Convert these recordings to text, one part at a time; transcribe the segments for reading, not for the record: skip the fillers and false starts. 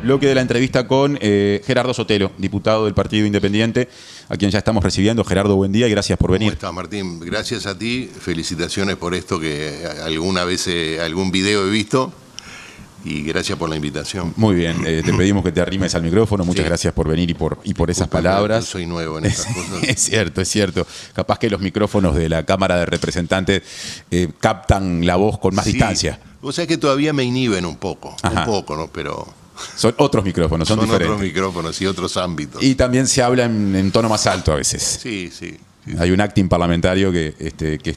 Bloque de la entrevista con Gerardo Sotelo, diputado del Partido Independiente, a quien ya estamos recibiendo. Gerardo, buen día y gracias por venir. ¿Cómo estás, Martín? Gracias a ti, felicitaciones por esto que alguna vez algún video he visto y gracias por la invitación. Muy bien, te pedimos que te arrimes al micrófono, muchas gracias por venir y por esas palabras. Yo soy nuevo en estas cosas. Es cierto. Capaz que los micrófonos de la Cámara de Representantes captan la voz con más distancia. O sea que todavía me inhiben un poco, ¿no? Pero... Son otros micrófonos, son diferentes. Otros micrófonos y otros ámbitos. Y también se habla en tono más alto a veces. Sí. Hay un acting parlamentario que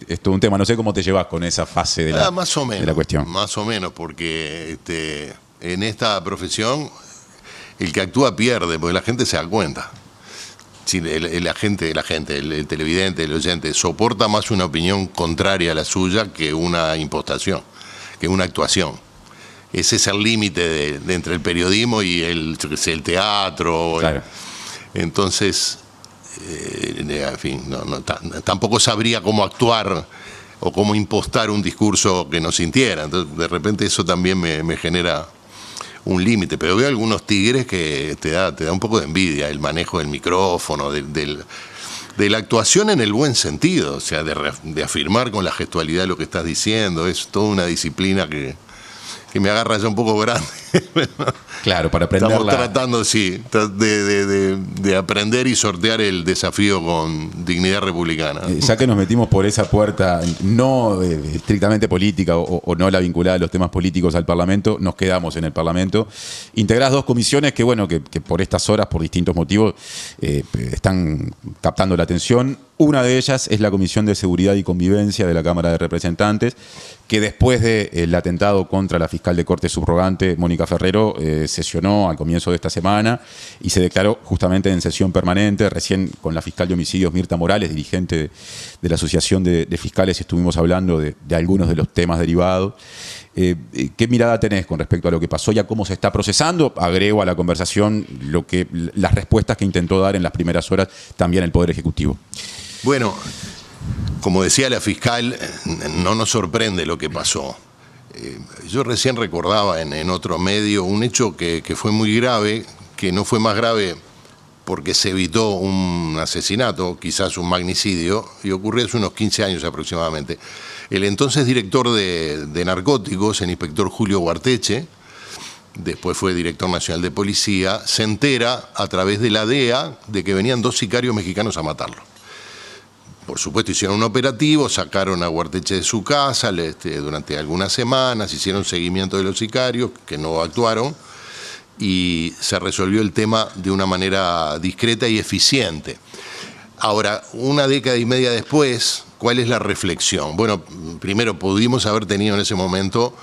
es todo un tema. No sé cómo te llevas con esa fase de la, más o menos, de la cuestión. Más o menos, porque en esta profesión el que actúa pierde, porque la gente se da cuenta. Si el televidente, el oyente, soporta más una opinión contraria a la suya que una impostación, que una actuación. Ese es el límite de entre el periodismo y el teatro. Claro. Entonces, en fin, tampoco sabría cómo actuar o cómo impostar un discurso que no sintiera. Entonces, de repente eso también me genera un límite. Pero veo algunos tigres que te da un poco de envidia, el manejo del micrófono, de la actuación en el buen sentido, o sea, de afirmar con la gestualidad lo que estás diciendo. Es toda una disciplina que me agarra ya un poco grande. Claro, para aprenderla. Estamos tratando, de aprender y sortear el desafío con dignidad republicana. Ya que nos metimos por esa puerta, no estrictamente política o no la vinculada a los temas políticos al Parlamento, nos quedamos en el Parlamento. Integrás dos comisiones que por estas horas, por distintos motivos, están captando la atención. Una de ellas es la Comisión de Seguridad y Convivencia de la Cámara de Representantes, que después del atentado contra la fiscal de Corte subrogante, Mónica Ferrero, sesionó al comienzo de esta semana y se declaró justamente en sesión permanente. Recién con la fiscal de homicidios, Mirta Morales, dirigente de la Asociación de Fiscales, estuvimos hablando de algunos de los temas derivados. ¿Qué mirada tenés con respecto a lo que pasó y a cómo se está procesando? Agrego a la conversación las respuestas que intentó dar en las primeras horas también el Poder Ejecutivo. Bueno, como decía la fiscal, no nos sorprende lo que pasó. Yo recién recordaba en otro medio un hecho que fue muy grave, que no fue más grave porque se evitó un asesinato, quizás un magnicidio, y ocurrió hace unos 15 años aproximadamente. El entonces director de narcóticos, el inspector Julio Guarteche, después fue director nacional de policía, se entera a través de la DEA de que venían dos sicarios mexicanos a matarlo. Por supuesto, hicieron un operativo, sacaron a Guarteche de su casa durante algunas semanas, hicieron seguimiento de los sicarios, que no actuaron, y se resolvió el tema de una manera discreta y eficiente. Ahora, una década y media después, ¿cuál es la reflexión? Bueno, primero, pudimos haber tenido en ese momento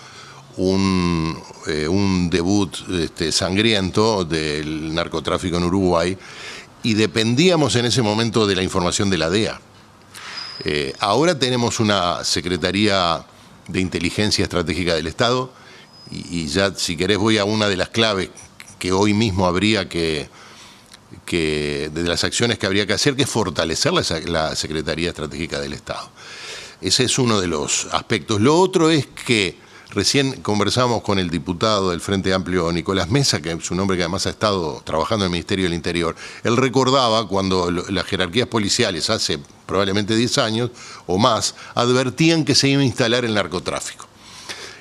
un debut sangriento del narcotráfico en Uruguay, y dependíamos en ese momento de la información de la DEA. Ahora tenemos una Secretaría de Inteligencia Estratégica del Estado y ya, si querés, voy a una de las claves que hoy mismo habría de las acciones que habría que hacer, que es fortalecer la Secretaría Estratégica del Estado. Ese es uno de los aspectos. Lo otro es que recién conversamos con el diputado del Frente Amplio, Nicolás Mesa, que es un hombre que además ha estado trabajando en el Ministerio del Interior. Él recordaba cuando las jerarquías policiales hace probablemente 10 años o más advertían que se iba a instalar el narcotráfico.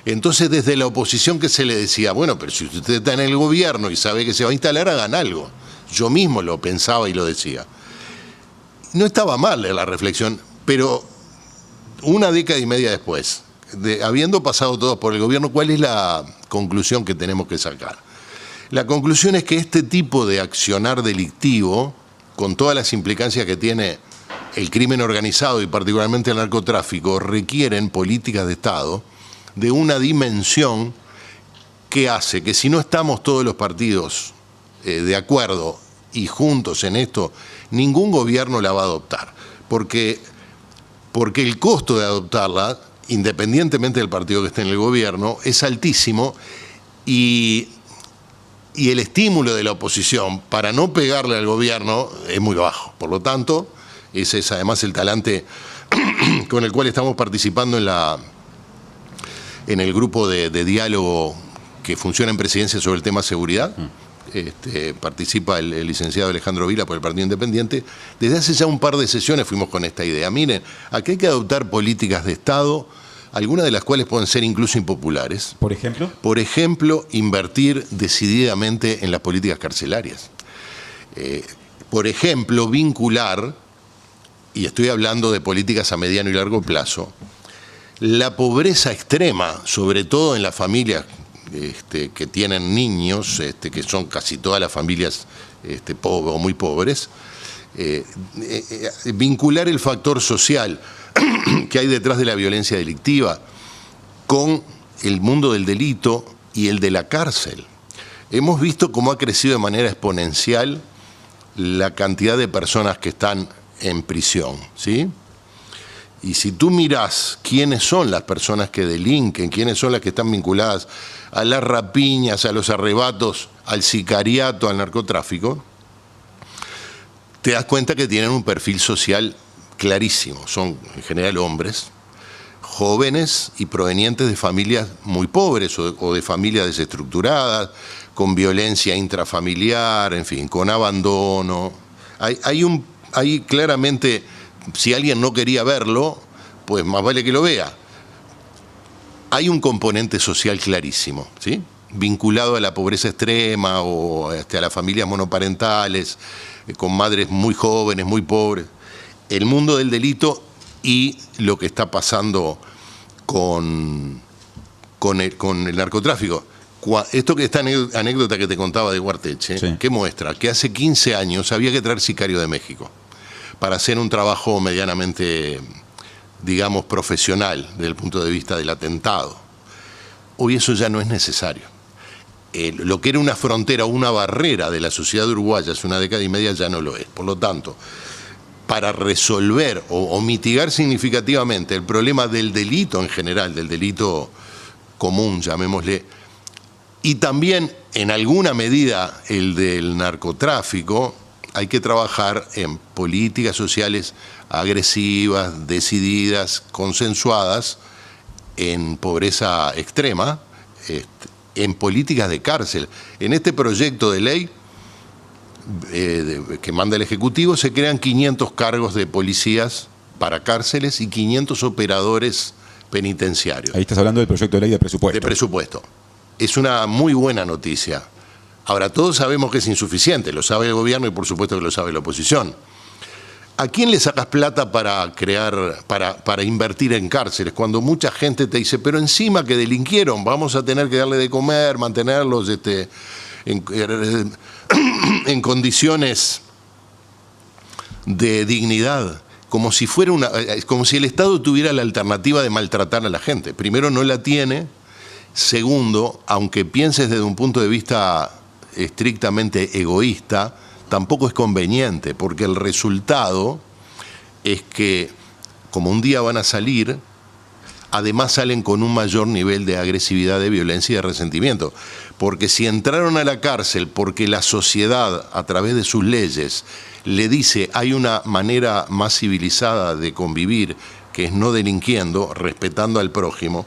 Entonces, desde la oposición que se le decía, bueno, pero si usted está en el gobierno y sabe que se va a instalar, hagan algo. Yo mismo lo pensaba y lo decía. No estaba mal la reflexión, pero una década y media después, habiendo pasado todos por el gobierno, ¿cuál es la conclusión que tenemos que sacar? La conclusión es que este tipo de accionar delictivo, con todas las implicancias que tiene el crimen organizado y particularmente el narcotráfico, requieren políticas de Estado de una dimensión que hace que, si no estamos todos los partidos de acuerdo y juntos en esto, ningún gobierno la va a adoptar. Porque el costo de adoptarla, independientemente del partido que esté en el gobierno, es altísimo, y el estímulo de la oposición para no pegarle al gobierno es muy bajo. Por lo tanto, ese es además el talante con el cual estamos participando en en el grupo de diálogo que funciona en Presidencia sobre el tema seguridad. Participa el licenciado Alejandro Vila por el Partido Independiente. Desde hace ya un par de sesiones fuimos con esta idea. Miren, aquí hay que adoptar políticas de Estado, algunas de las cuales pueden ser incluso impopulares. ¿Por ejemplo? Por ejemplo, invertir decididamente en las políticas carcelarias. Por ejemplo, vincular, y estoy hablando de políticas a mediano y largo plazo, la pobreza extrema, sobre todo en las familias que tienen niños, que son casi todas las familias pobres o muy pobres, vincular el factor social que hay detrás de la violencia delictiva con el mundo del delito y el de la cárcel. Hemos visto cómo ha crecido de manera exponencial la cantidad de personas que están en prisión, ¿sí? Y si tú mirás quiénes son las personas que delinquen, quiénes son las que están vinculadas a las rapiñas, a los arrebatos, al sicariato, al narcotráfico, te das cuenta que tienen un perfil social clarísimo. Son en general hombres, jóvenes y provenientes de familias muy pobres o de familias desestructuradas, con violencia intrafamiliar, en fin, con abandono. Hay claramente, si alguien no quería verlo, pues más vale que lo vea. Hay un componente social clarísimo, ¿sí? Vinculado a la pobreza extrema o a las familias monoparentales, con madres muy jóvenes, muy pobres. El mundo del delito y lo que está pasando con el narcotráfico. Esta anécdota que te contaba de Guarteche, sí, ¿qué muestra? Que hace 15 años había que traer sicario de México para hacer un trabajo medianamente, digamos, profesional desde el punto de vista del atentado. Hoy eso ya no es necesario. Lo que era una frontera o una barrera de la sociedad uruguaya hace una década y media ya no lo es. Por lo tanto, para resolver o mitigar significativamente el problema del delito en general, del delito común, llamémosle, y también en alguna medida el del narcotráfico, hay que trabajar en políticas sociales agresivas, decididas, consensuadas, en pobreza extrema, en políticas de cárcel. En este proyecto de ley que manda el Ejecutivo se crean 500 cargos de policías para cárceles y 500 operadores penitenciarios. Ahí estás hablando del proyecto de ley de presupuesto. De presupuesto. Es una muy buena noticia. Ahora, todos sabemos que es insuficiente, lo sabe el gobierno y por supuesto que lo sabe la oposición. ¿A quién le sacas plata para invertir en cárceles? Cuando mucha gente te dice, pero encima que delinquieron, vamos a tener que darle de comer, mantenerlos en condiciones de dignidad, como si el Estado tuviera la alternativa de maltratar a la gente. Primero, no la tiene. Segundo, aunque pienses desde un punto de vista estrictamente egoísta, tampoco es conveniente, porque el resultado es que, como un día van a salir, además salen con un mayor nivel de agresividad, de violencia y de resentimiento. Porque si entraron a la cárcel porque la sociedad, a través de sus leyes, le dice hay una manera más civilizada de convivir, que es no delinquiendo, respetando al prójimo,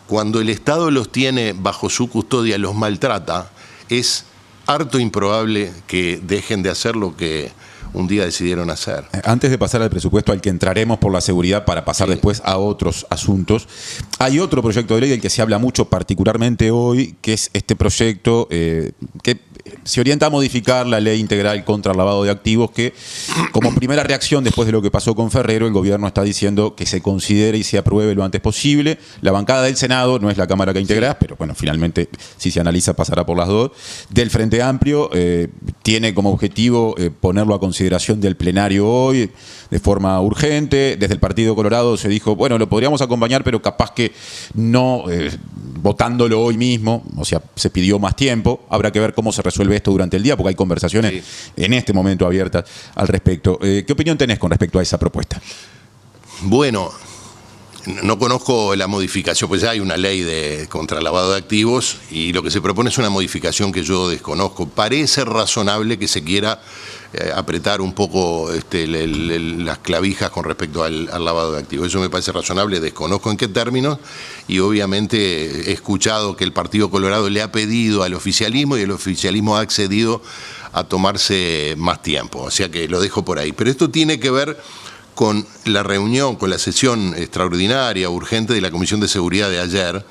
cuando el Estado los tiene bajo su custodia, los maltrata, es harto improbable que dejen de hacer lo que un día decidieron hacer. Antes de pasar al presupuesto al que entraremos por la seguridad para pasar después a otros asuntos, hay otro proyecto de ley del que se habla mucho particularmente hoy, que es este proyecto que se orienta a modificar la ley integral contra el lavado de activos, que como primera reacción después de lo que pasó con Ferrero, el gobierno está diciendo que se considere y se apruebe lo antes posible. La bancada del Senado no es la Cámara que integra, pero bueno, finalmente si se analiza pasará por las dos. Del Frente Amplio tiene como objetivo ponerlo a consideración del plenario hoy de forma urgente. Desde el Partido Colorado se dijo, bueno, lo podríamos acompañar, pero capaz que no votándolo hoy mismo, o sea, se pidió más tiempo. Habrá que ver cómo se resuelve esto durante el día, porque hay conversaciones en este momento abiertas al respecto. ¿Qué opinión tenés con respecto a esa propuesta? Bueno, no conozco la modificación, pues ya hay una ley contra el lavado de activos y lo que se propone es una modificación que yo desconozco. Parece razonable que se quiera apretar un poco las clavijas con respecto al lavado de activos. Eso me parece razonable, desconozco en qué términos, y obviamente he escuchado que el Partido Colorado le ha pedido al oficialismo y el oficialismo ha accedido a tomarse más tiempo, o sea que lo dejo por ahí. Pero esto tiene que ver con la reunión, con la sesión extraordinaria, urgente de la Comisión de Seguridad de ayer,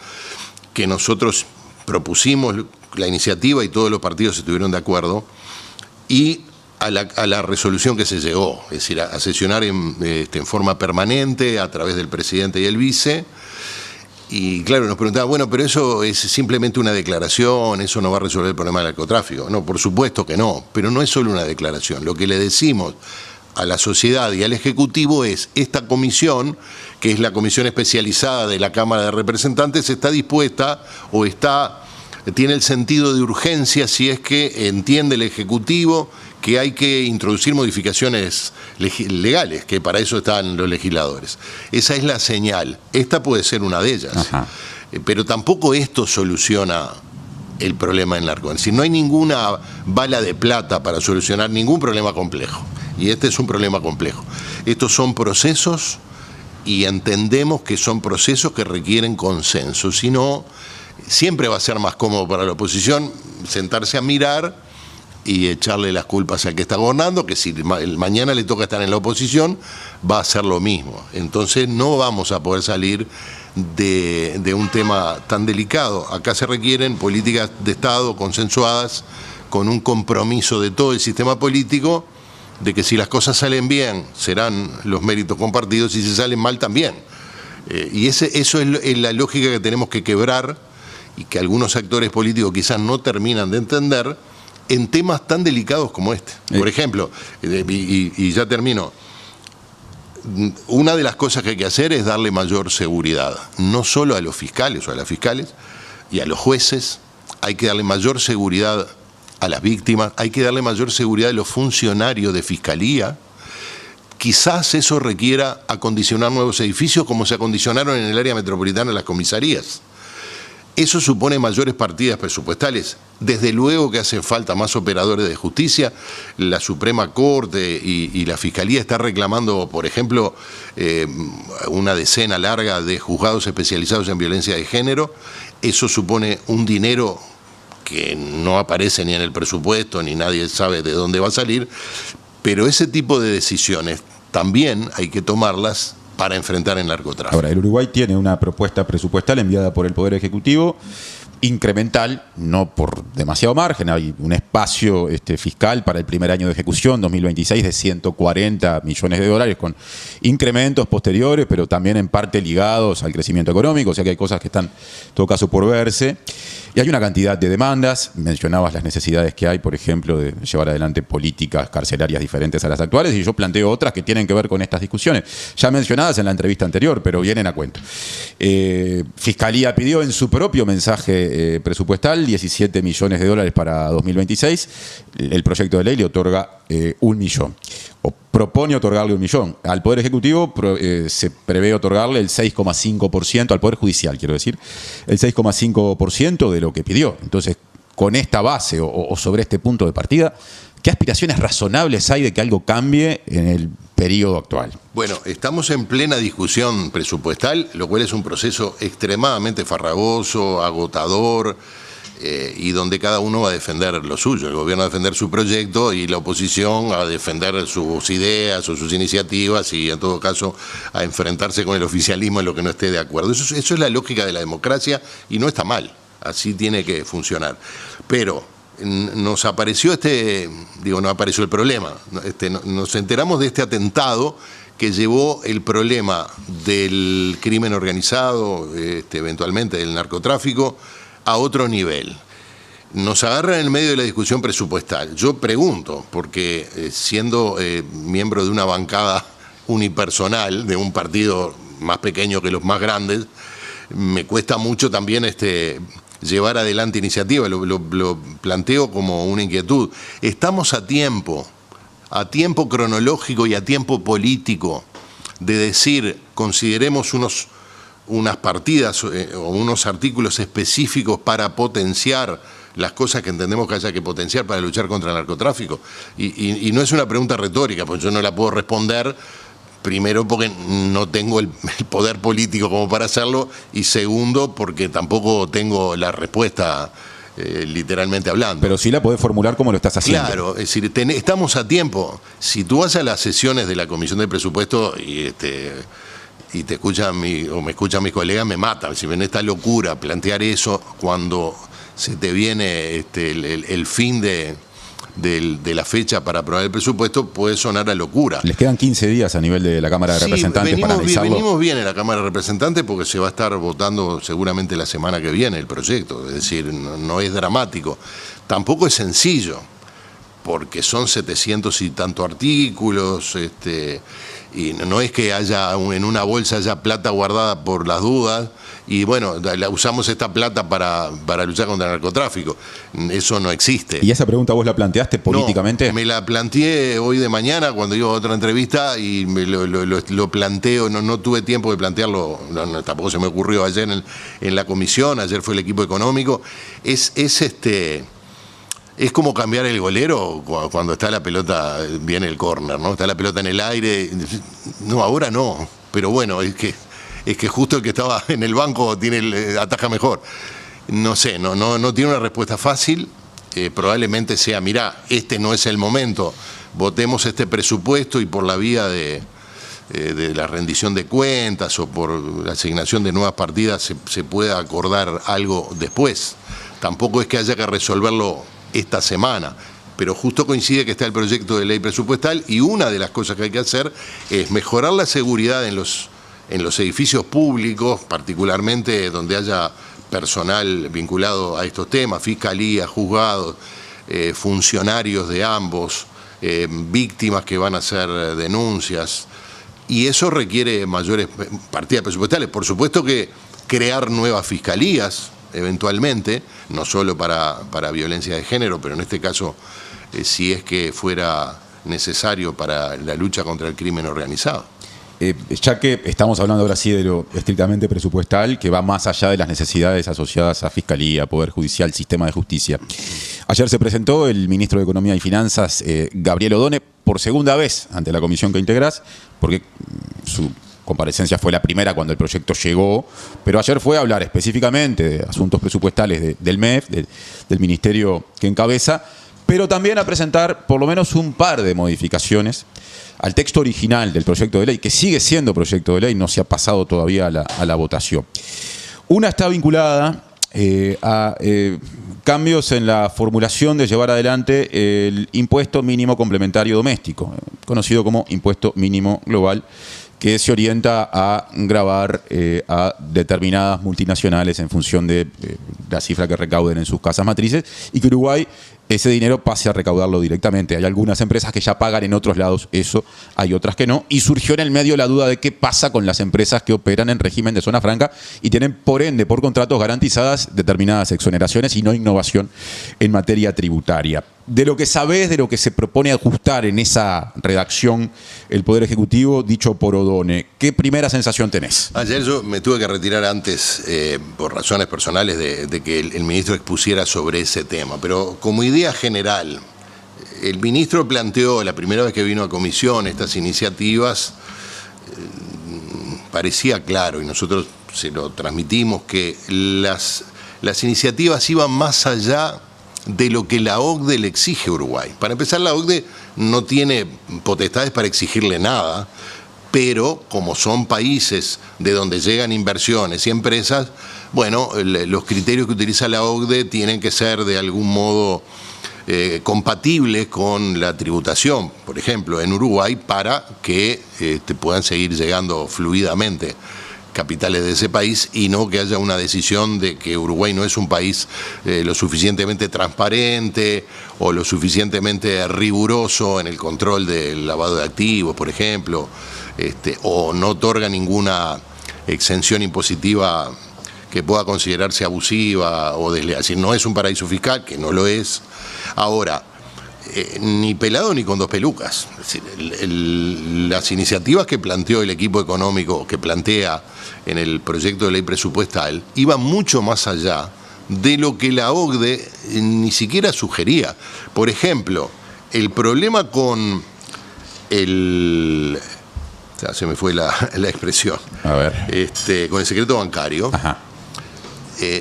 que nosotros propusimos la iniciativa y todos los partidos estuvieron de acuerdo, y a la resolución que se llegó, es decir, a sesionar en forma permanente a través del presidente y el vice. Y claro, nos preguntaban, bueno, pero eso es simplemente una declaración, eso no va a resolver el problema del narcotráfico. No, por supuesto que no, pero no es solo una declaración. Lo que le decimos a la sociedad y al Ejecutivo es: esta comisión, que es la comisión especializada de la Cámara de Representantes, está dispuesta o tiene el sentido de urgencia si es que entiende el Ejecutivo que hay que introducir modificaciones legales, que para eso están los legisladores. Esa es la señal. Esta puede ser una de ellas. Pero tampoco esto soluciona el problema del narco. Es decir, no hay ninguna bala de plata para solucionar ningún problema complejo. Y este es un problema complejo. Estos son procesos, y entendemos que son procesos que requieren consenso. Si no, siempre va a ser más cómodo para la oposición sentarse a mirar y echarle las culpas al que está gobernando, que si mañana le toca estar en la oposición, va a hacer lo mismo. Entonces no vamos a poder salir de un tema tan delicado. Acá se requieren políticas de Estado consensuadas, con un compromiso de todo el sistema político, de que si las cosas salen bien, serán los méritos compartidos, y si salen mal también. Y eso es la lógica que tenemos que quebrar, y que algunos actores políticos quizás no terminan de entender, en temas tan delicados como este. Por ejemplo, y ya termino, una de las cosas que hay que hacer es darle mayor seguridad, no solo a los fiscales o a las fiscales y a los jueces, hay que darle mayor seguridad a las víctimas, hay que darle mayor seguridad a los funcionarios de fiscalía. Quizás eso requiera acondicionar nuevos edificios, como se acondicionaron en el área metropolitana las comisarías. Eso supone mayores partidas presupuestales. Desde luego que hacen falta más operadores de justicia. La Suprema Corte y la Fiscalía está reclamando, por ejemplo, una decena larga de juzgados especializados en violencia de género. Eso supone un dinero que no aparece ni en el presupuesto, ni nadie sabe de dónde va a salir. Pero ese tipo de decisiones también hay que tomarlas para enfrentar el narcotráfico. Ahora, el Uruguay tiene una propuesta presupuestal enviada por el Poder Ejecutivo, incremental, no por demasiado margen. Hay un espacio fiscal para el primer año de ejecución, 2026, de 140 millones de dólares, con incrementos posteriores, pero también en parte ligados al crecimiento económico, o sea que hay cosas que están, en todo caso, por verse. Y hay una cantidad de demandas. Mencionabas las necesidades que hay, por ejemplo, de llevar adelante políticas carcelarias diferentes a las actuales, y yo planteo otras que tienen que ver con estas discusiones, ya mencionadas en la entrevista anterior, pero vienen a cuento. Fiscalía pidió en su propio mensaje presupuestal 17 millones de dólares para 2026. El proyecto de ley le otorga 1 millón, o propone otorgarle 1 millón. Al Poder Ejecutivo se prevé otorgarle el 6,5%, al Poder Judicial, quiero decir, el 6,5% de lo que pidió. Entonces, con esta base o sobre este punto de partida, ¿qué aspiraciones razonables hay de que algo cambie en el periodo actual? Bueno, estamos en plena discusión presupuestal, lo cual es un proceso extremadamente farragoso, agotador, y donde cada uno va a defender lo suyo. El gobierno va a defender su proyecto y la oposición a defender sus ideas o sus iniciativas, y en todo caso a enfrentarse con el oficialismo en lo que no esté de acuerdo. Eso es la lógica de la democracia, y no está mal, así tiene que funcionar. Pero nos apareció no apareció el problema, nos enteramos de este atentado que llevó el problema del crimen organizado, eventualmente del narcotráfico, a otro nivel. Nos agarra en el medio de la discusión presupuestal. Yo pregunto, porque siendo miembro de una bancada unipersonal de un partido más pequeño que los más grandes, me cuesta mucho también llevar adelante iniciativas. Lo planteo como una inquietud. Estamos a tiempo cronológico y a tiempo político de decir, consideremos unas partidas o unos artículos específicos para potenciar las cosas que entendemos que haya que potenciar para luchar contra el narcotráfico. Y no es una pregunta retórica, porque yo no la puedo responder, primero porque no tengo el poder político como para hacerlo, y segundo porque tampoco tengo la respuesta literalmente hablando. Pero sí la podés formular como lo estás haciendo. Claro, es decir, estamos a tiempo. Si tú vas a las sesiones de la Comisión de Presupuesto y te escuchan o me escuchan mis colegas, me matan. Si ven esta locura, plantear eso cuando se te viene el fin de la fecha para aprobar el presupuesto, puede sonar a locura. Les quedan 15 días a nivel de la Cámara de Representantes para analizarlo. Venimos bien en la Cámara de Representantes porque se va a estar votando seguramente la semana que viene el proyecto. Es decir, no es dramático. Tampoco es sencillo, porque son 700 y tantos artículos, y no es que haya en una bolsa haya plata guardada por las dudas, y bueno, usamos esta plata para luchar contra el narcotráfico. Eso no existe. ¿Y esa pregunta vos la planteaste políticamente? No, me la planteé hoy de mañana cuando iba a otra entrevista y lo planteo, no tuve tiempo de plantearlo, tampoco se me ocurrió ayer en la comisión, ayer fue el equipo económico. Es como cambiar el golero cuando está la pelota, viene el córner, ¿no? Está la pelota en el aire. No, ahora no. Pero bueno, es que justo el que estaba en el banco ataja mejor. No sé, no tiene una respuesta fácil. Probablemente sea, mirá, este no es el momento. Votemos este presupuesto y por la vía de la rendición de cuentas o por la asignación de nuevas partidas se pueda acordar algo después. Tampoco es que haya que resolverlo esta semana, pero justo coincide que está el proyecto de ley presupuestal y una de las cosas que hay que hacer es mejorar la seguridad en los edificios públicos, particularmente donde haya personal vinculado a estos temas, fiscalía, juzgados, funcionarios de ambos, víctimas que van a hacer denuncias, y eso requiere mayores partidas presupuestales. Por supuesto que crear nuevas fiscalías, eventualmente, no solo para violencia de género, pero en este caso, si es que fuera necesario para la lucha contra el crimen organizado. Ya que estamos hablando ahora sí de lo estrictamente presupuestal, que va más allá de las necesidades asociadas a Fiscalía, Poder Judicial, Sistema de Justicia. Ayer se presentó el ministro de Economía y Finanzas, Gabriel Odone, por segunda vez ante la comisión que integrás, porque su comparecencia fue la primera cuando el proyecto llegó, pero ayer fue a hablar específicamente de asuntos presupuestales del MEF, del ministerio que encabeza, pero también a presentar por lo menos un par de modificaciones al texto original del proyecto de ley, que sigue siendo proyecto de ley, no se ha pasado todavía a la votación. Una está vinculada a cambios en la formulación de llevar adelante el impuesto mínimo complementario doméstico, conocido como impuesto mínimo global, que se orienta a gravar a determinadas multinacionales en función de la cifra que recauden en sus casas matrices, y que Uruguay ese dinero pase a recaudarlo directamente. Hay algunas empresas que ya pagan en otros lados eso, hay otras que no, y surgió en el medio la duda de qué pasa con las empresas que operan en régimen de zona franca y tienen por ende, por contratos, garantizadas determinadas exoneraciones y no innovación en materia tributaria. De lo que sabés, de lo que se propone ajustar en esa redacción el Poder Ejecutivo, dicho por Odone, ¿qué primera sensación tenés? Ayer yo me tuve que retirar antes, por razones personales, de que el ministro expusiera sobre ese tema, pero como idea general, el ministro planteó la primera vez que vino a comisión estas iniciativas, parecía claro, y nosotros se lo transmitimos, que las iniciativas iban más allá de lo que la OCDE le exige a Uruguay. Para empezar, la OCDE no tiene potestades para exigirle nada, pero como son países de donde llegan inversiones y empresas, bueno, los criterios que utiliza la OCDE tienen que ser de algún modo compatibles con la tributación, por ejemplo, en Uruguay, para que puedan seguir llegando fluidamente capitales de ese país y no que haya una decisión de que Uruguay no es un país lo suficientemente transparente o lo suficientemente riguroso en el control del lavado de activos, por ejemplo, o no otorga ninguna exención impositiva que pueda considerarse abusiva o desleal. Es decir, no es un paraíso fiscal, que no lo es. Ahora, ni pelado ni con dos pelucas. Es decir, las iniciativas que planteó el equipo económico, que plantea en el proyecto de ley presupuestal, iban mucho más allá de lo que la OCDE ni siquiera sugería. Por ejemplo, el problema con se me fue la expresión. A ver. Con el secreto bancario. Ajá.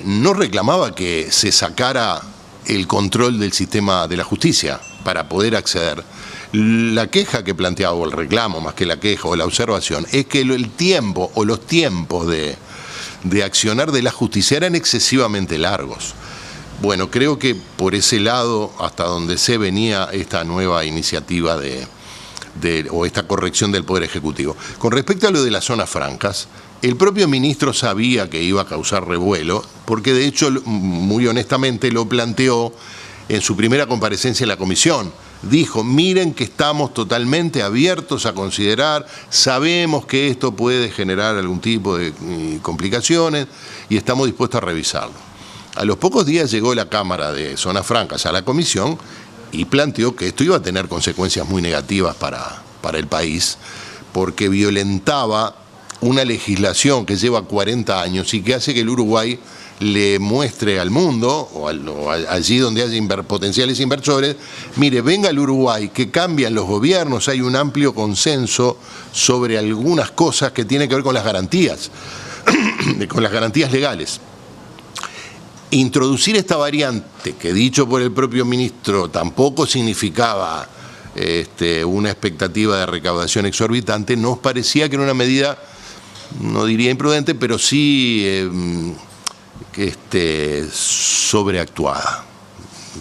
No reclamaba que se sacara el control del sistema de la justicia para poder acceder. La queja que planteaba, o el reclamo más que la queja o la observación, es que el tiempo o los tiempos de accionar de la justicia eran excesivamente largos. Bueno, creo que por ese lado, hasta donde se venía esta nueva iniciativa o esta corrección del Poder Ejecutivo. Con respecto a lo de las zonas francas, el propio ministro sabía que iba a causar revuelo, porque de hecho, muy honestamente, lo planteó en su primera comparecencia en la comisión. Dijo, miren que estamos totalmente abiertos a considerar, sabemos que esto puede generar algún tipo de complicaciones y estamos dispuestos a revisarlo. A los pocos días llegó la Cámara de Zonas Francas a la comisión y planteó que esto iba a tener consecuencias muy negativas para el país, porque violentaba una legislación que lleva 40 años y que hace que el Uruguay le muestre al mundo, o allí donde haya potenciales inversores, mire, venga al Uruguay, que cambian los gobiernos, hay un amplio consenso sobre algunas cosas que tienen que ver con las garantías, con las garantías legales. Introducir esta variante, que dicho por el propio ministro, tampoco significaba una expectativa de recaudación exorbitante, nos parecía que era una medida, no diría imprudente, pero sí sobreactuada,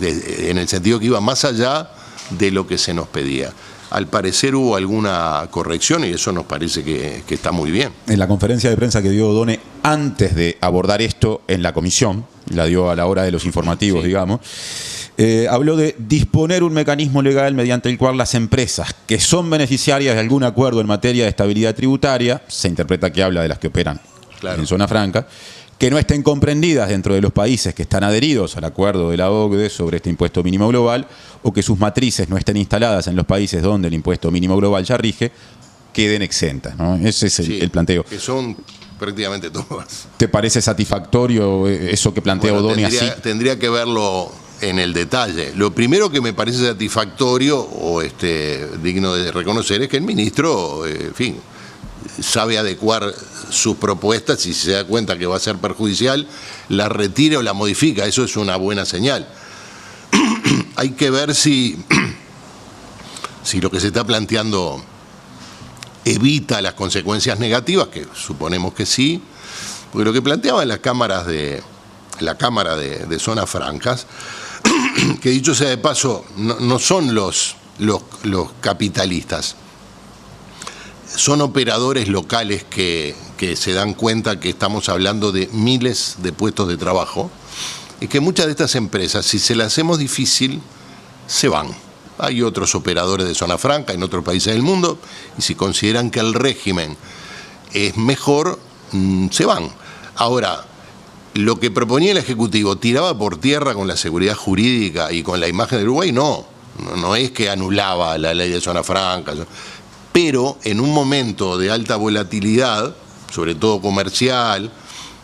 en el sentido que iba más allá de lo que se nos pedía. Al parecer hubo alguna corrección y eso nos parece que está muy bien. En la conferencia de prensa que dio O'Donnell antes de abordar esto en la comisión, la dio a la hora de los informativos, sí, digamos, habló de disponer un mecanismo legal mediante el cual las empresas que son beneficiarias de algún acuerdo en materia de estabilidad tributaria, se interpreta que habla de las que operan en zona franca, que no estén comprendidas dentro de los países que están adheridos al acuerdo de la OCDE sobre este impuesto mínimo global, o que sus matrices no estén instaladas en los países donde el impuesto mínimo global ya rige, queden exentas, ¿no? Ese es el planteo. Que son prácticamente todas. ¿Te parece satisfactorio eso que plantea O'Donnell así? Tendría que verlo en el detalle. Lo primero que me parece satisfactorio o digno de reconocer es que el ministro, sabe adecuar sus propuestas y si se da cuenta que va a ser perjudicial, la retira o la modifica. Eso es una buena señal. Hay que ver si lo que se está planteando evita las consecuencias negativas, que suponemos que sí, porque lo que planteaban las cámaras la Cámara de Zonas Francas, que dicho sea de paso, no son los capitalistas, son operadores locales que se dan cuenta que estamos hablando de miles de puestos de trabajo y que muchas de estas empresas, si se las hacemos difícil, se van. Hay otros operadores de zona franca en otros países del mundo y si consideran que el régimen es mejor, se van. Ahora, lo que proponía el Ejecutivo tiraba por tierra con la seguridad jurídica y con la imagen de Uruguay, no es que anulaba la ley de zona franca, pero en un momento de alta volatilidad, sobre todo comercial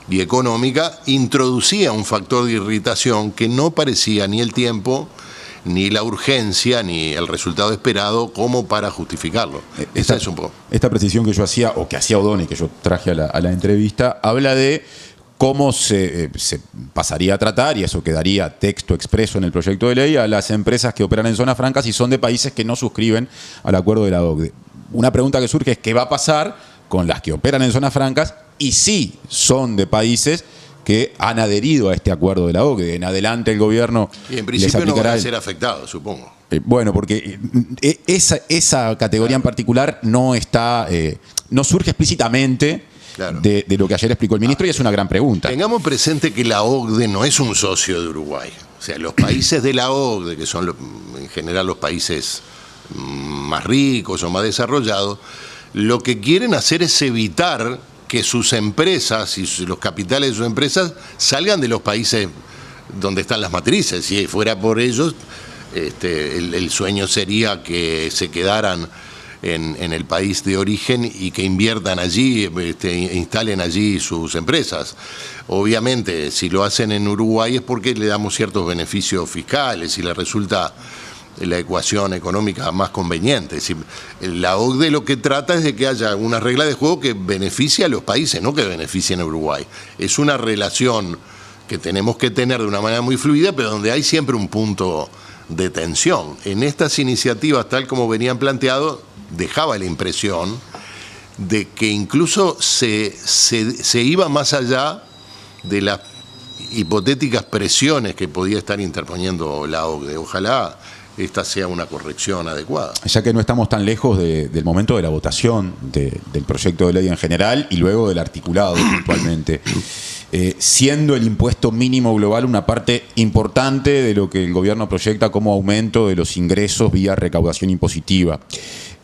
y económica, introducía un factor de irritación que no parecía ni el tiempo, ni la urgencia, ni el resultado esperado como para justificarlo. Esa es un poco. Esta precisión que yo hacía, o que hacía O'Donnell, que yo traje a la entrevista, habla de cómo se pasaría a tratar, y eso quedaría texto expreso en el proyecto de ley, a las empresas que operan en zonas francas y son de países que no suscriben al acuerdo de la OCDE. Una pregunta que surge es qué va a pasar con las que operan en zonas francas y sí son de países que han adherido a este acuerdo de la OCDE. En adelante el gobierno y en principio no van a ser afectados, supongo. Bueno, porque esa categoría en particular no está, no surge explícitamente, claro, de lo que ayer explicó el ministro, y es una gran pregunta. Tengamos presente que la OCDE no es un socio de Uruguay. O sea, los países de la OCDE, que son en general los países más ricos o más desarrollados, lo que quieren hacer es evitar que sus empresas y los capitales de sus empresas salgan de los países donde están las matrices. Si fuera por ellos, el sueño sería que se quedaran en el país de origen y que inviertan allí, instalen allí sus empresas. Obviamente, si lo hacen en Uruguay es porque le damos ciertos beneficios fiscales y le resulta la ecuación económica más conveniente. Es decir, la OCDE lo que trata es de que haya una regla de juego que beneficie a los países, no que beneficien a Uruguay. Es una relación que tenemos que tener de una manera muy fluida, pero donde hay siempre un punto de tensión. En estas iniciativas, tal como venían planteados, dejaba la impresión de que incluso se iba más allá de las hipotéticas presiones que podía estar interponiendo la OCDE. Ojalá esta sea una corrección adecuada. Ya que no estamos tan lejos del momento de la votación del proyecto de ley en general y luego del articulado puntualmente, siendo el impuesto mínimo global una parte importante de lo que el gobierno proyecta como aumento de los ingresos vía recaudación impositiva.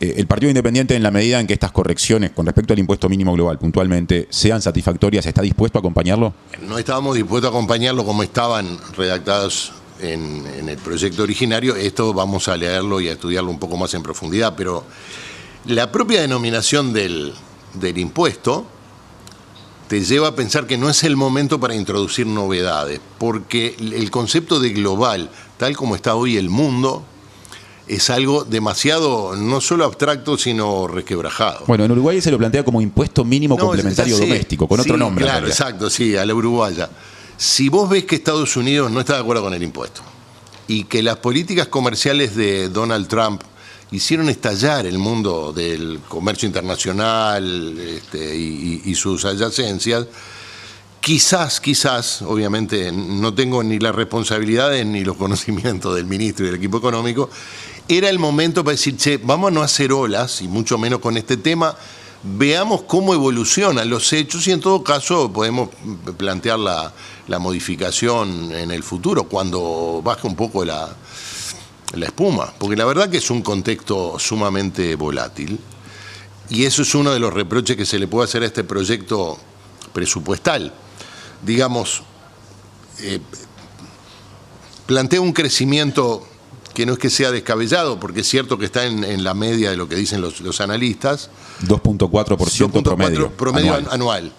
El Partido Independiente, en la medida en que estas correcciones con respecto al impuesto mínimo global puntualmente sean satisfactorias, ¿está dispuesto a acompañarlo? No estábamos dispuestos a acompañarlo como estaban redactados en el proyecto originario. Esto vamos a leerlo y a estudiarlo un poco más en profundidad, pero la propia denominación del impuesto te lleva a pensar que no es el momento para introducir novedades, porque el concepto de global, tal como está hoy el mundo, es algo demasiado, no solo abstracto, sino resquebrajado. Bueno, en Uruguay se lo plantea como impuesto mínimo complementario doméstico, con otro nombre. Claro, exacto, sí, a la uruguaya. Si vos ves que Estados Unidos no está de acuerdo con el impuesto y que las políticas comerciales de Donald Trump hicieron estallar el mundo del comercio internacional y sus adyacencias, quizás, obviamente no tengo ni las responsabilidades ni los conocimientos del ministro y del equipo económico, era el momento para decir, che, vamos a no hacer olas, y mucho menos con este tema, veamos cómo evolucionan los hechos y en todo caso podemos plantear la modificación en el futuro, cuando baje un poco la espuma, porque la verdad que es un contexto sumamente volátil y eso es uno de los reproches que se le puede hacer a este proyecto presupuestal. Digamos, plantea un crecimiento que no es que sea descabellado, porque es cierto que está en la media de lo que dicen los analistas. 2.4% promedio anual,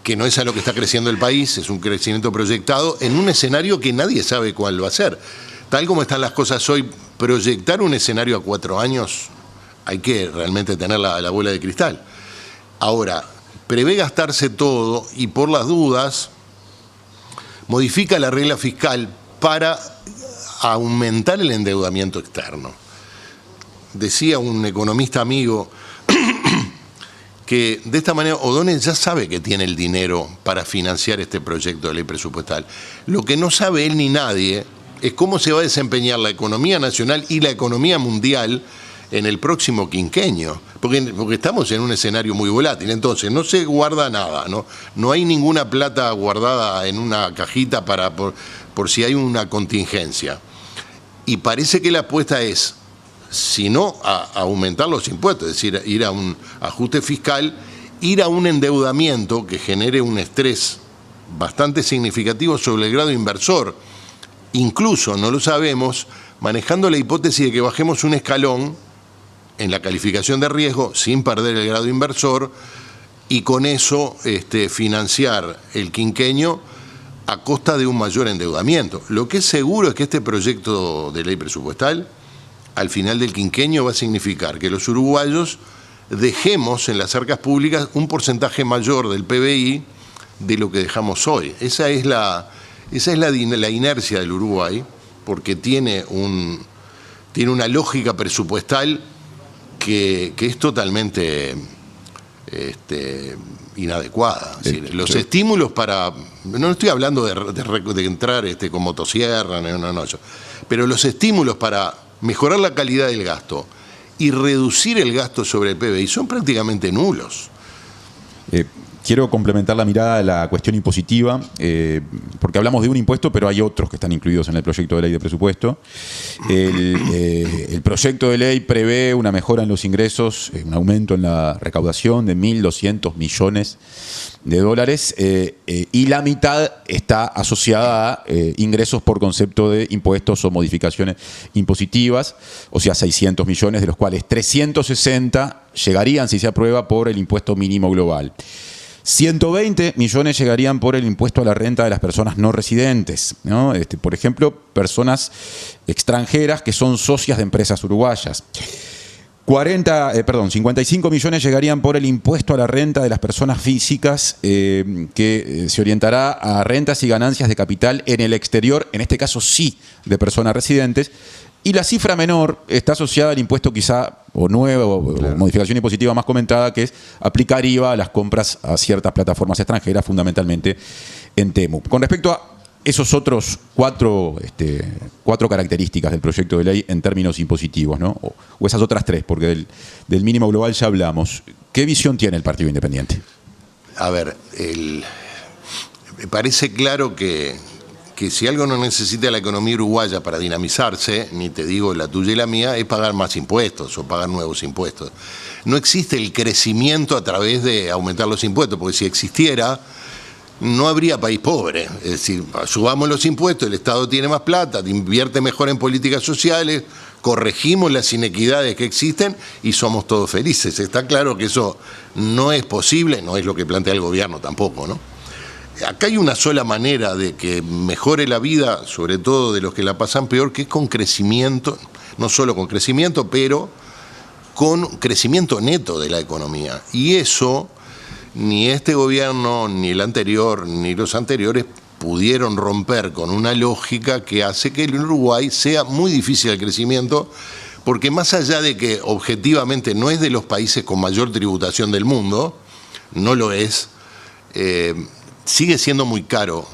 que no es a lo que está creciendo el país, es un crecimiento proyectado en un escenario que nadie sabe cuál va a ser. Tal como están las cosas hoy, proyectar un escenario a 4 años, hay que realmente tener la bola de cristal. Ahora, prevé gastarse todo y por las dudas modifica la regla fiscal para aumentar el endeudamiento externo. Decía un economista amigo que de esta manera O'Donnell ya sabe que tiene el dinero para financiar este proyecto de ley presupuestal. Lo que no sabe él ni nadie es cómo se va a desempeñar la economía nacional y la economía mundial en el próximo quinquenio, porque estamos en un escenario muy volátil, entonces no se guarda nada, no hay ninguna plata guardada en una cajita por si hay una contingencia. Y parece que la apuesta es, si no, a aumentar los impuestos, es decir, ir a un ajuste fiscal, ir a un endeudamiento que genere un estrés bastante significativo sobre el grado inversor. Incluso, no lo sabemos, manejando la hipótesis de que bajemos un escalón en la calificación de riesgo sin perder el grado inversor y con eso financiar el quinquenio a costa de un mayor endeudamiento. Lo que es seguro es que este proyecto de ley presupuestal al final del quinquenio va a significar que los uruguayos dejemos en las arcas públicas un porcentaje mayor del PBI de lo que dejamos hoy. Esa es la inercia del Uruguay, porque tiene una lógica presupuestal que es totalmente inadecuada. Es decir, los estímulos para... No estoy hablando de entrar con motosierra, no, pero los estímulos para mejorar la calidad del gasto y reducir el gasto sobre el PBI son prácticamente nulos. quiero complementar la mirada a la cuestión impositiva, porque hablamos de un impuesto, pero hay otros que están incluidos en el proyecto de ley de presupuesto. El proyecto de ley prevé una mejora en los ingresos, un aumento en la recaudación de 1.200 millones de dólares, y la mitad está asociada a ingresos por concepto de impuestos o modificaciones impositivas, o sea, 600 millones, de los cuales 360 llegarían, si se aprueba, por el impuesto mínimo global. 120 millones llegarían por el impuesto a la renta de las personas no residentes, ¿no? Por ejemplo, personas extranjeras que son socias de empresas uruguayas. 55 millones llegarían por el impuesto a la renta de las personas físicas, que se orientará a rentas y ganancias de capital en el exterior, en este caso sí, de personas residentes. Y la cifra menor está asociada al impuesto quizá, o nuevo, claro, o modificación impositiva más comentada, que es aplicar IVA a las compras a ciertas plataformas extranjeras, fundamentalmente en Temu. Con respecto a esos otros cuatro características del proyecto de ley en términos impositivos, ¿no? O esas otras tres, porque del mínimo global ya hablamos. ¿Qué visión tiene el Partido Independiente? A ver, me parece claro que si algo no necesita la economía uruguaya para dinamizarse, ni te digo la tuya y la mía, es pagar más impuestos o pagar nuevos impuestos. No existe el crecimiento a través de aumentar los impuestos, porque si existiera, no habría país pobre. Es decir, subamos los impuestos, el Estado tiene más plata, invierte mejor en políticas sociales, corregimos las inequidades que existen y somos todos felices. Está claro que eso no es posible, no es lo que plantea el gobierno tampoco, ¿no? Acá hay una sola manera de que mejore la vida, sobre todo de los que la pasan peor, que es con crecimiento, no solo con crecimiento, pero con crecimiento neto de la economía. Y eso, ni este gobierno, ni el anterior, ni los anteriores pudieron romper con una lógica que hace que en Uruguay sea muy difícil el crecimiento, porque más allá de que objetivamente no es de los países con mayor tributación del mundo, no lo es, sigue siendo muy caro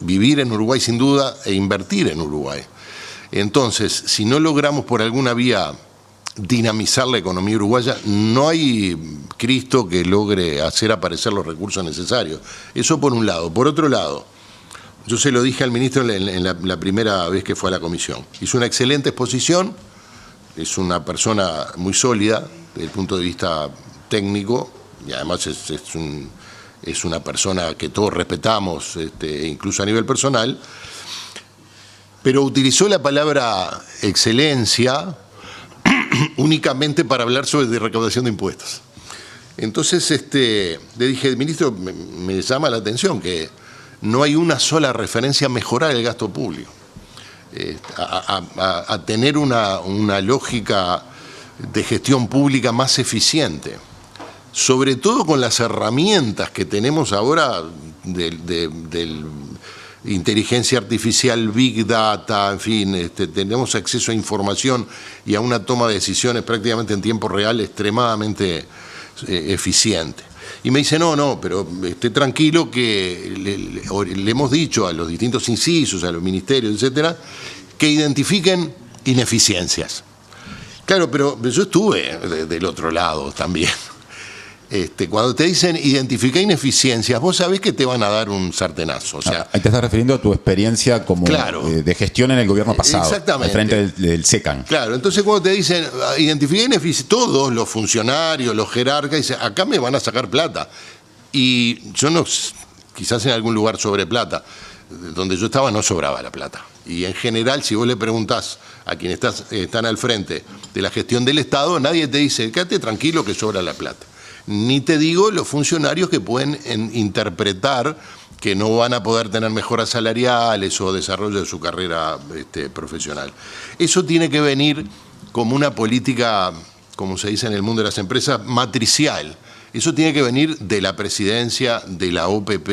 vivir en Uruguay sin duda e invertir en Uruguay. Entonces, si no logramos por alguna vía dinamizar la economía uruguaya, no hay Cristo que logre hacer aparecer los recursos necesarios. Eso por un lado. Por otro lado, yo se lo dije al ministro en la primera vez que fue a la comisión. Hizo una excelente exposición, es una persona muy sólida desde el punto de vista técnico y además es una persona que todos respetamos, incluso a nivel personal, pero utilizó la palabra excelencia únicamente para hablar sobre recaudación de impuestos. Entonces le dije, ministro, me llama la atención que no hay una sola referencia a mejorar el gasto público, a tener una lógica de gestión pública más eficiente, sobre todo con las herramientas que tenemos ahora de inteligencia artificial, Big Data, en fin, tenemos acceso a información y a una toma de decisiones prácticamente en tiempo real extremadamente eficiente. Y me dice, no, pero esté tranquilo que le hemos dicho a los distintos incisos, a los ministerios, etcétera, que identifiquen ineficiencias. Claro, pero yo estuve del otro lado también. Cuando te dicen identificar ineficiencias, vos sabés que te van a dar un sartenazo. O sea, ahí te estás refiriendo a tu experiencia como claro, de gestión en el gobierno pasado. Exactamente. Al frente del SECAN. Claro, entonces cuando te dicen identificar ineficiencias, todos los funcionarios, los jerarcas, dicen, acá me van a sacar plata. Y yo no, quizás en algún lugar sobre plata, donde yo estaba no sobraba la plata. Y en general, si vos le preguntás a quienes están al frente de la gestión del Estado, nadie te dice, quédate tranquilo que sobra la plata. Ni te digo los funcionarios que pueden interpretar que no van a poder tener mejoras salariales o desarrollo de su carrera profesional. Eso tiene que venir como una política, como se dice en el mundo de las empresas, matricial. Eso tiene que venir de la presidencia, de la OPP,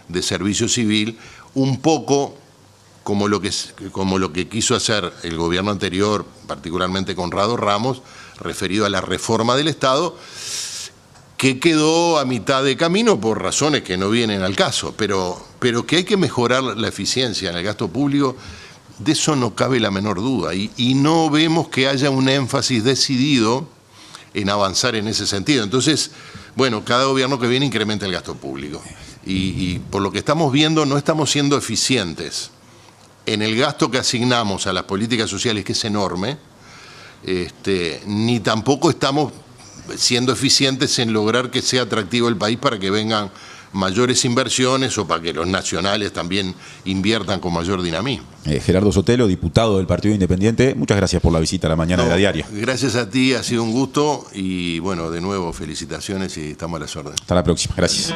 de Servicio Civil, un poco como lo que quiso hacer el gobierno anterior, particularmente Conrado Ramos, referido a la reforma del Estado, que quedó a mitad de camino por razones que no vienen al caso, pero que hay que mejorar la eficiencia en el gasto público, de eso no cabe la menor duda, y no vemos que haya un énfasis decidido en avanzar en ese sentido. Entonces, bueno, cada gobierno que viene incrementa el gasto público. Y por lo que estamos viendo, no estamos siendo eficientes en el gasto que asignamos a las políticas sociales, que es enorme, ni tampoco estamos siendo eficientes en lograr que sea atractivo el país para que vengan mayores inversiones o para que los nacionales también inviertan con mayor dinamismo. Gerardo Sotelo, diputado del Partido Independiente, muchas gracias por la visita a la mañana de La Diaria. Gracias a ti, ha sido un gusto y bueno, de nuevo felicitaciones y estamos a las órdenes. Hasta la próxima, gracias.